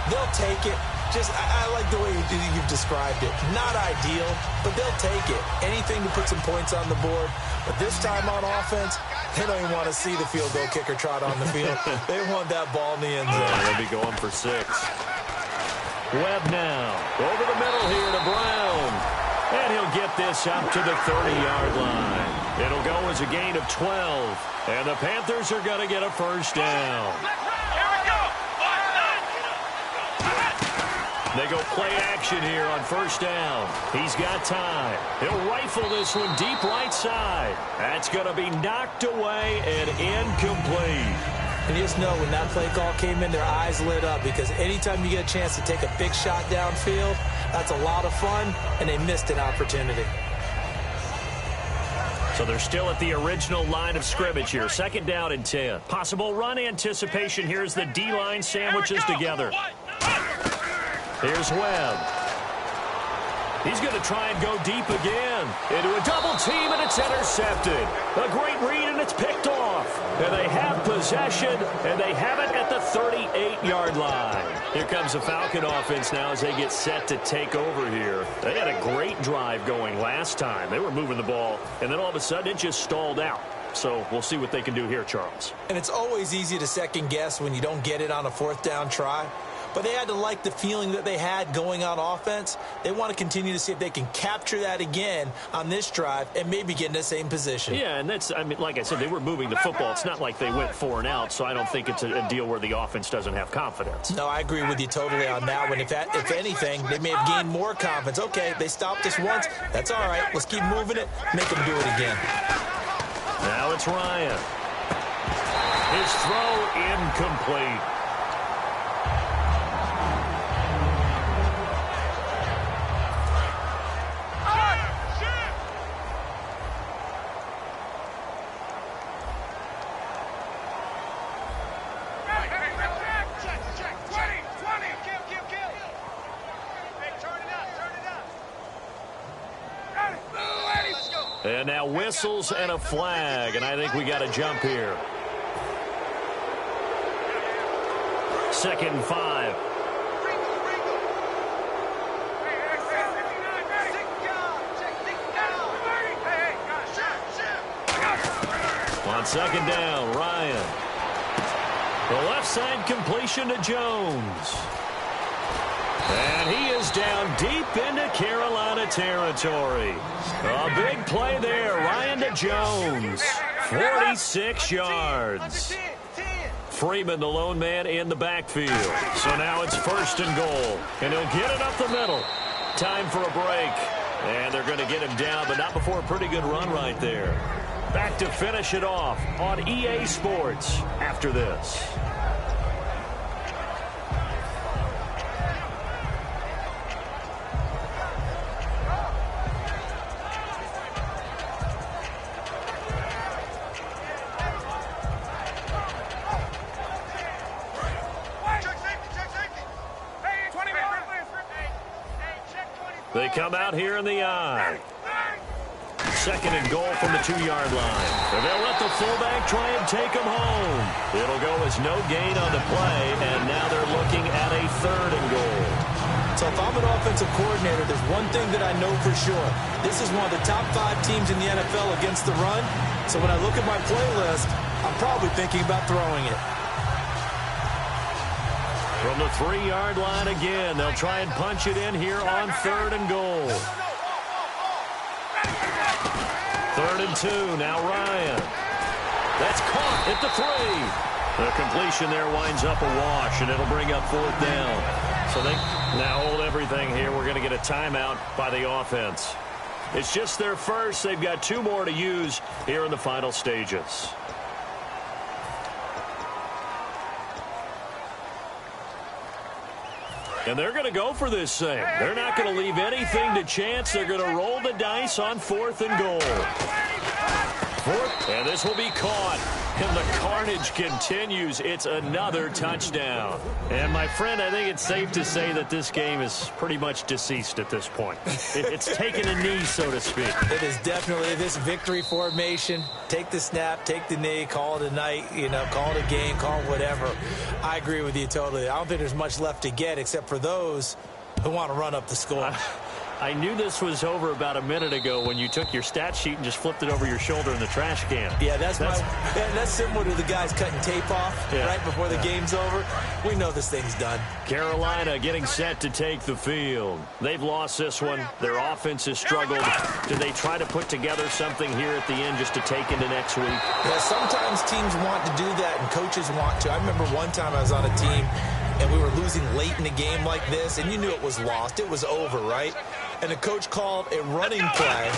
They'll take it. I like the way you've described it. Not ideal, but they'll take it. Anything to put some points on the board. But this time on offense, they don't even want to see the field goal kicker trot on the field. They want that ball in the end zone. They'll be going for 6. Webb now. Over the middle here to Brown. And he'll get this up to the 30-yard line. It'll go as a gain of 12. And the Panthers are going to get a 1st down. Here we go. They go play action here on 1st down. He's got time. He'll rifle this one deep right side. That's going to be knocked away and incomplete. And you just know when that play call came in, their eyes lit up because anytime you get a chance to take a big shot downfield, that's a lot of fun, and they missed an opportunity. So they're still at the original line of scrimmage here. 2nd down and 10. Possible run anticipation. Here's the D-line sandwiches together. Here's Webb. He's going to try and go deep again. Into a double team, and it's intercepted. A great read, and it's picked off. And they have possession, and they have it at the 38-yard line. Here comes the Falcon offense now as they get set to take over here. They had a great drive going last time. They were moving the ball, and then all of a sudden it just stalled out. So we'll see what they can do here, Charles. And it's always easy to second guess when you don't get it on a 4th down try. but they had to like the feeling that they had going on offense. They want to continue to see if they can capture that again on this drive and maybe get in the same position. Yeah, and that's, I mean, like I said, they were moving the football. It's not like they went 4 and out, so I don't think it's a deal where the offense doesn't have confidence. No, I agree with you totally on that one. If anything, they may have gained more confidence. Okay, they stopped us once. That's all right. Let's keep moving it, make them do it again. Now it's Ryan. His throw incomplete. And now whistles and a flag, and I think we got a jump here. 2nd and 5. On 2nd down, Ryan. The left side completion to Jones. And he is down deep into Carolina territory. A big play there. Ryan to Jones. 46 yards. Freeman, the lone man, in the backfield. So now it's 1st and goal. And he'll get it up the middle. Time for a break. And they're going to get him down, but not before a pretty good run right there. Back to finish it off on EA Sports after this. They come out here in the I. 2nd and goal from the 2-yard line. And they'll let the fullback try and take him home. It'll go as no gain on the play, and now they're looking at a 3rd and goal. So if I'm an offensive coordinator, there's one thing that I know for sure. This is one of the top 5 teams in the NFL against the run. So when I look at my playlist, I'm probably thinking about throwing it. From the 3-yard line again, they'll try and punch it in here on 3rd and goal. 3rd and 2, now Ryan. That's caught at the 3. The completion there winds up a wash, and it'll bring up 4th down. So they now hold everything here. We're going to get a timeout by the offense. It's just their first. They've got 2 more to use here in the final stages. And they're going to go for this thing. They're not going to leave anything to chance. They're going to roll the dice on 4th and goal. 4th, and this will be caught. And the carnage continues. It's another touchdown. And, my friend, I think it's safe to say that this game is pretty much deceased at this point. It's taken a knee, so to speak. It is definitely this victory formation. Take the snap, take the knee, call it a night, call it a game, call it whatever. I agree with you totally. I don't think there's much left to get except for those who want to run up the score. I knew this was over about a minute ago when you took your stat sheet and just flipped it over your shoulder in the trash can. Yeah, that's similar to the guys cutting tape off right before the game's over. We know this thing's done. Carolina getting set to take the field. They've lost this one. Their offense has struggled. Do they try to put together something here at the end just to take into next week? Yeah, sometimes teams want to do that and coaches want to. I remember one time I was on a team and we were losing late in a game like this, and you knew it was lost. It was over, right? And the coach called a running play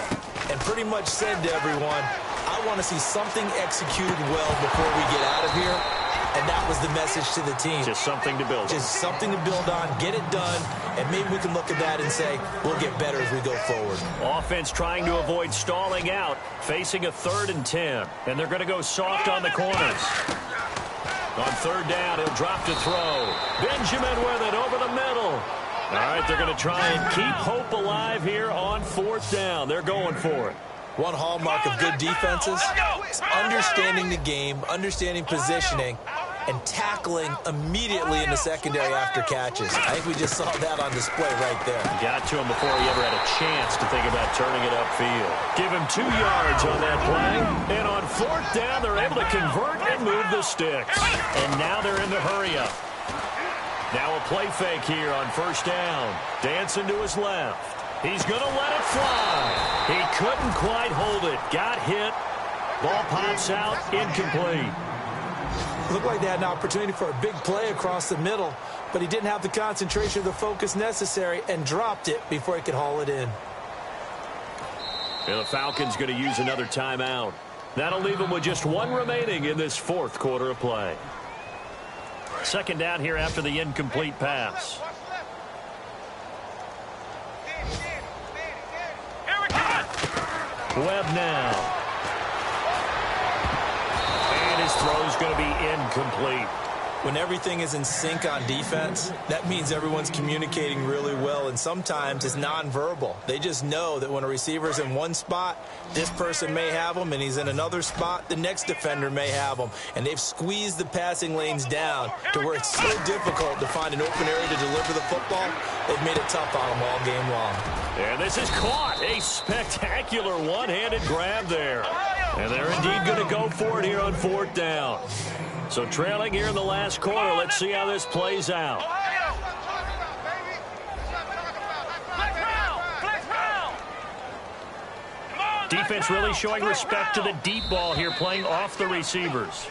and pretty much said to everyone, I want to see something executed well before we get out of here. And that was the message to the team. Just something to build on. Just something to build on, get it done, and maybe we can look at that and say, we'll get better as we go forward. Offense trying to avoid stalling out, facing a 3rd and 10. And they're going to go soft on the corners. On 3rd down, he'll drop to throw. Benjamin with it over the middle. All right, they're going to try and keep hope alive here on 4th down. They're going for it. One hallmark of good defenses is understanding the game, understanding positioning, and tackling immediately in the secondary after catches. I think we just saw that on display right there. Got to him before he ever had a chance to think about turning it upfield. Give him 2 yards on that play. And on 4th down, they're able to convert and move the sticks. And now they're in the hurry-up. Now a play fake here on first down. Dancing to his left. He's going to let it fly. He couldn't quite hold it. Got hit. Ball pops out. Incomplete. Looked like they had an opportunity for a big play across the middle, but he didn't have the concentration or the focus necessary and dropped it before he could haul it in. And the Falcons going to use another timeout. That'll leave them with just one remaining in this fourth quarter of play. Second down here after the incomplete pass. Webb now. And his throw's going to be incomplete. When everything is in sync on defense, that means everyone's communicating really well, and sometimes it's nonverbal. They just know that when a receiver's in one spot, this person may have him, and he's in another spot, the next defender may have him. And they've squeezed the passing lanes down to where it's so difficult to find an open area to deliver the football. They've made it tough on them all game long. And this is caught. A spectacular one-handed grab there. And they're indeed going to go for it here on fourth down. So trailing here in the last quarter. Let's see how this plays out. Defense really showing respect to the deep ball here, playing off the receivers.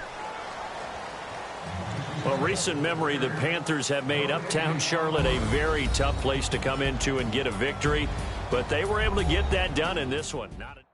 Well, recent memory, the Panthers have made uptown Charlotte a very tough place to come into and get a victory, but they were able to get that done in this one. Not a